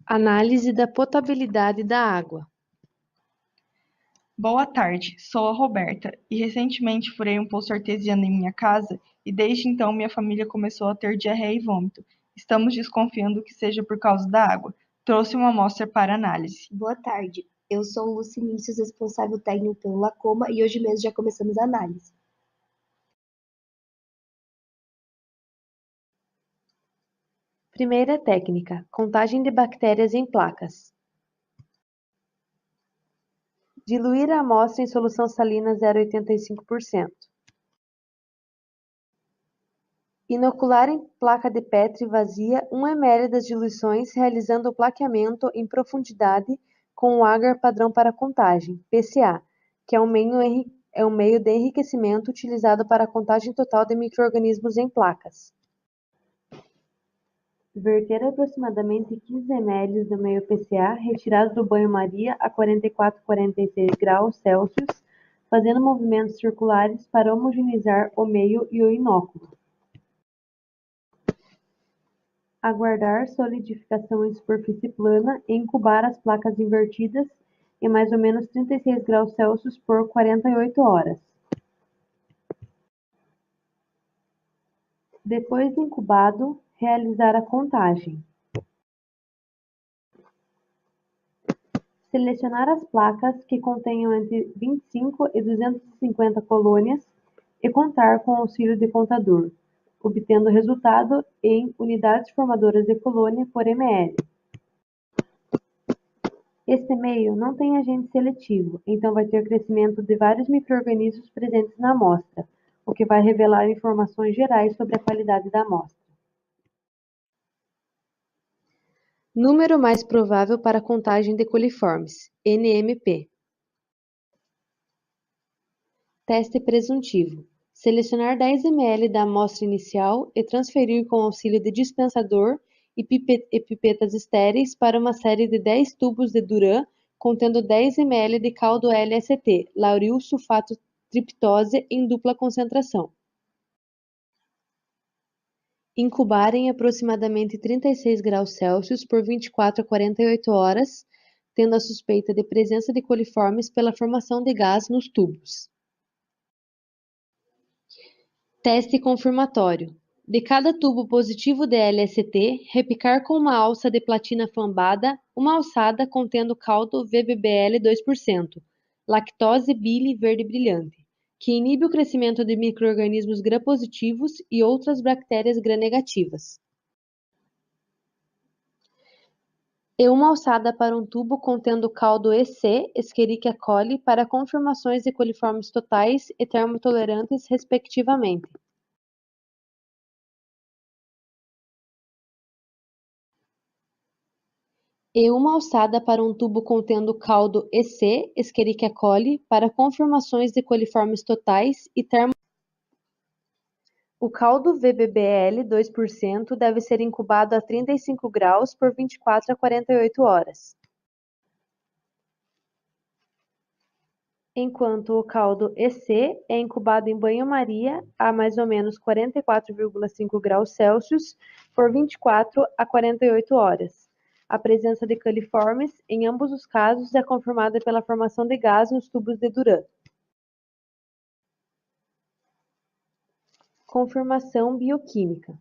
Análise da potabilidade da água. Boa tarde, sou a Roberta e recentemente furei um poço artesiano em minha casa e desde então minha família começou a ter diarreia e vômito. Estamos desconfiando que seja por causa da água. Trouxe uma amostra para análise. Boa tarde, eu sou o Lucinícius, responsável técnico pelo Lacoma e hoje mesmo já começamos a análise. Primeira técnica: contagem de bactérias em placas. Diluir a amostra em solução salina 0,85%. Inocular em placa de Petri vazia 1 ml das diluições, realizando o plaqueamento em profundidade com o agar padrão para contagem, PCA, que é um meio de enriquecimento utilizado para a contagem total de micro-organismos em placas. Verter aproximadamente 15 ml do meio PCA retirado do banho-maria a 44-46 graus Celsius, fazendo movimentos circulares para homogeneizar o meio e o inóculo. Aguardar solidificação em superfície plana e incubar as placas invertidas em mais ou menos 36 graus Celsius por 48 horas. Depois de incubado, realizar a contagem. Selecionar as placas que contenham entre 25 e 250 colônias e contar com o auxílio de contador, obtendo o resultado em unidades formadoras de colônia por ml. Este meio não tem agente seletivo, então vai ter crescimento de vários micro-organismos presentes na amostra, o que vai revelar informações gerais sobre a qualidade da amostra. Número mais provável para contagem de coliformes, NMP. Teste presuntivo. Selecionar 10 ml da amostra inicial e transferir com auxílio de dispensador e pipetas estéreis para uma série de 10 tubos de Duran contendo 10 ml de caldo LST, lauril sulfato triptose em dupla concentração. Incubar em aproximadamente 36 graus Celsius por 24 a 48 horas, tendo a suspeita de presença de coliformes pela formação de gás nos tubos. Teste confirmatório. De cada tubo positivo de LST, repicar com uma alça de platina flambada uma alçada contendo caldo VBBL 2%, lactose bile verde brilhante, que inibe o crescimento de micro-organismos gram-positivos e outras bactérias gram-negativas. E uma alçada para um tubo contendo caldo EC, Escherichia coli, para confirmações de coliformes totais e termotolerantes, respectivamente. E uma alçada para um tubo contendo caldo EC, Escherichia coli, para confirmações de coliformes totais e O caldo VBBL 2% deve ser incubado a 35 graus por 24 a 48 horas. Enquanto o caldo EC é incubado em banho-maria a mais ou menos 44,5 graus Celsius por 24 a 48 horas. A presença de coliformes, em ambos os casos, é confirmada pela formação de gás nos tubos de Duran. Confirmação bioquímica.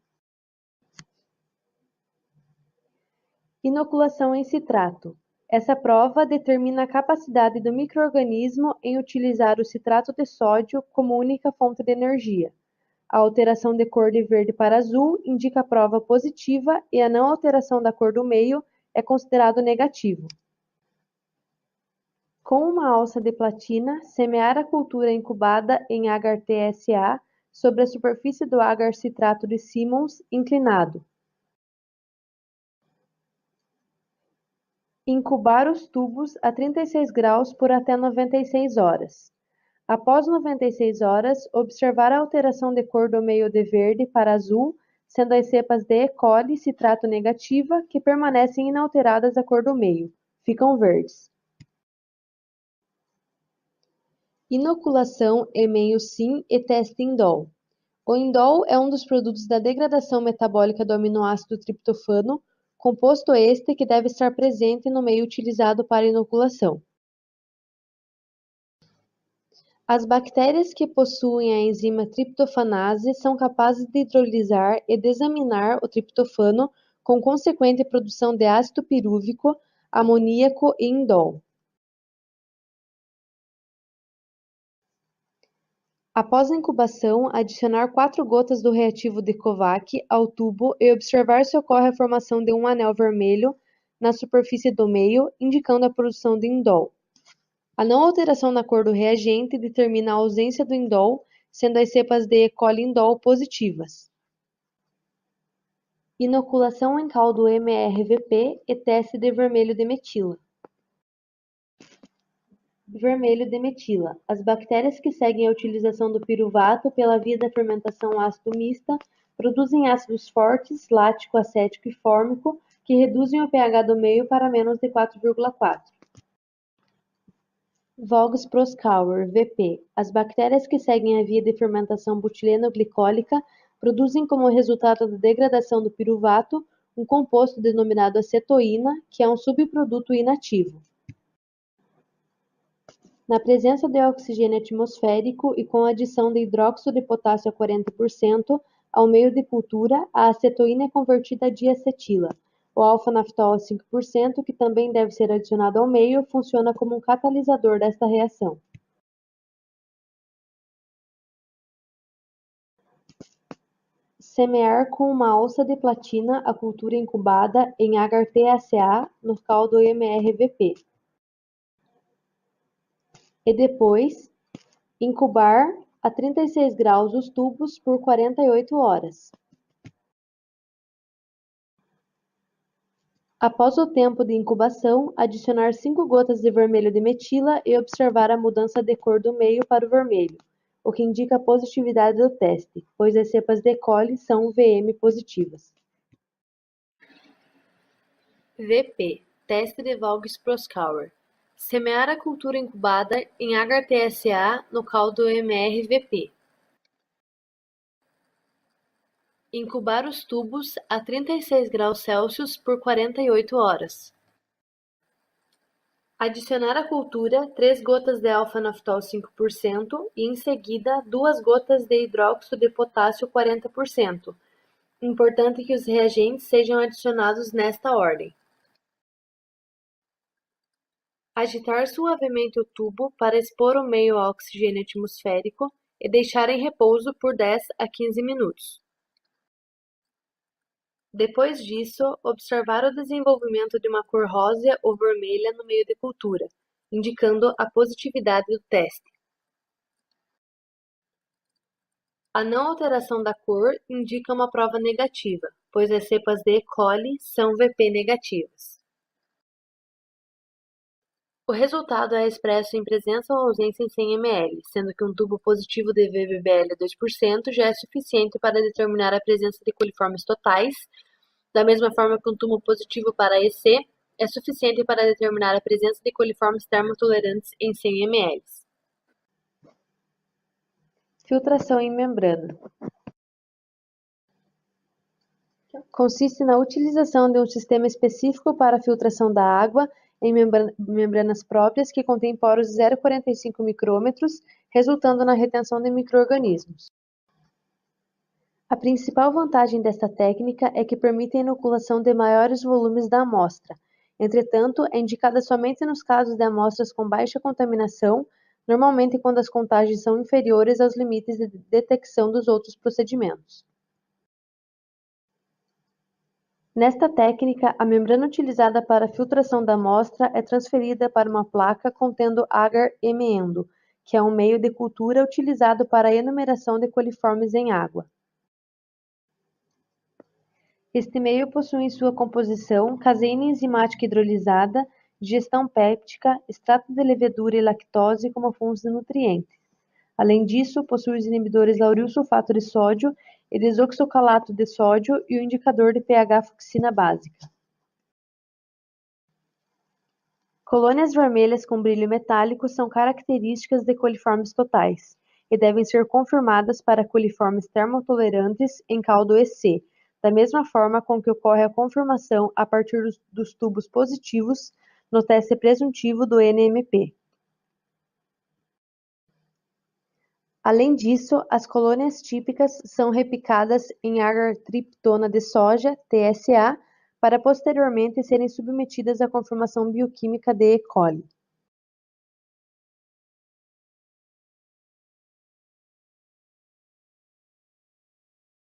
Inoculação em citrato. Essa prova determina a capacidade do micro-organismo em utilizar o citrato de sódio como única fonte de energia. A alteração de cor de verde para azul indica a prova positiva e a não alteração da cor do meio é considerado negativo. Com uma alça de platina, semear a cultura incubada em agar-TSA sobre a superfície do agar-citrato de Simmons inclinado. Incubar os tubos a 36 graus por até 96 horas. Após 96 horas, observar a alteração de cor do meio de verde para azul, sendo as cepas de E. coli citrato negativa que permanecem inalteradas a cor do meio, ficam verdes. Inoculação em meio SIM e teste indol. O indol é um dos produtos da degradação metabólica do aminoácido triptofano, composto este que deve estar presente no meio utilizado para inoculação. As bactérias que possuem a enzima triptofanase são capazes de hidrolisar e desaminar o triptofano, com consequente produção de ácido pirúvico, amoníaco e indol. Após a incubação, adicionar 4 gotas do reativo de Kovac ao tubo e observar se ocorre a formação de um anel vermelho na superfície do meio, indicando a produção de indol. A não alteração na cor do reagente determina a ausência do indol, sendo as cepas de E. coli indol positivas. Inoculação em caldo MRVP e teste de vermelho de metila. Vermelho de metila. As bactérias que seguem a utilização do piruvato pela via da fermentação ácido mista produzem ácidos fortes, lático, acético e fórmico, que reduzem o pH do meio para menos de 4,4. Voges-Proskauer, VP. As bactérias que seguem a via de fermentação butileno-glicólica produzem como resultado da degradação do piruvato um composto denominado acetoína, que é um subproduto inativo. Na presença de oxigênio atmosférico e com a adição de hidróxido de potássio a 40% ao meio de cultura, a acetoína é convertida a diacetila. O alfa-naftol a 5%, que também deve ser adicionado ao meio, funciona como um catalisador desta reação. Semear com uma alça de platina a cultura incubada em agar-TACA no caldo MRVP. E depois, incubar a 36 graus os tubos por 48 horas. Após o tempo de incubação, adicionar 5 gotas de vermelho de metila e observar a mudança de cor do meio para o vermelho, o que indica a positividade do teste, pois as cepas de E. coli são VM positivas. VP. Teste de Voges-Proskauer. Semear a cultura incubada em agar-TSA no caldo MRVP. Incubar os tubos a 36 graus Celsius por 48 horas. Adicionar à cultura 3 gotas de alfa-naftol 5% e, em seguida, 2 gotas de hidróxido de potássio 40%. Importante que os reagentes sejam adicionados nesta ordem. Agitar suavemente o tubo para expor o meio ao oxigênio atmosférico e deixar em repouso por 10 a 15 minutos. Depois disso, observar o desenvolvimento de uma cor rosa ou vermelha no meio de cultura, indicando a positividade do teste. A não alteração da cor indica uma prova negativa, pois as cepas de E. coli são VP negativas. O resultado é expresso em presença ou ausência em 100 ml, sendo que um tubo positivo de VBBL 2% já é suficiente para determinar a presença de coliformes totais, da mesma forma que um tubo positivo para EC é suficiente para determinar a presença de coliformes termotolerantes em 100 ml. Filtração em membrana. Consiste na utilização de um sistema específico para a filtração da água em membranas próprias que contêm poros de 0,45 micrômetros, resultando na retenção de micro-organismos. A principal vantagem desta técnica é que permite a inoculação de maiores volumes da amostra. Entretanto, é indicada somente nos casos de amostras com baixa contaminação, normalmente quando as contagens são inferiores aos limites de detecção dos outros procedimentos. Nesta técnica, a membrana utilizada para a filtração da amostra é transferida para uma placa contendo agar-emiendo, que é um meio de cultura utilizado para a enumeração de coliformes em água. Este meio possui em sua composição caseína enzimática hidrolisada, digestão péptica, extrato de levedura e lactose como fontes de nutrientes. Além disso, possui os inibidores lauril sulfato de sódio e desoxocalato de sódio e o indicador de pH fucsina básica. Colônias vermelhas com brilho metálico são características de coliformes totais e devem ser confirmadas para coliformes termotolerantes em caldo EC, da mesma forma com que ocorre a confirmação a partir dos tubos positivos no teste presuntivo do NMP. Além disso, as colônias típicas são repicadas em agar-triptona de soja, TSA, para posteriormente serem submetidas à confirmação bioquímica de E. coli.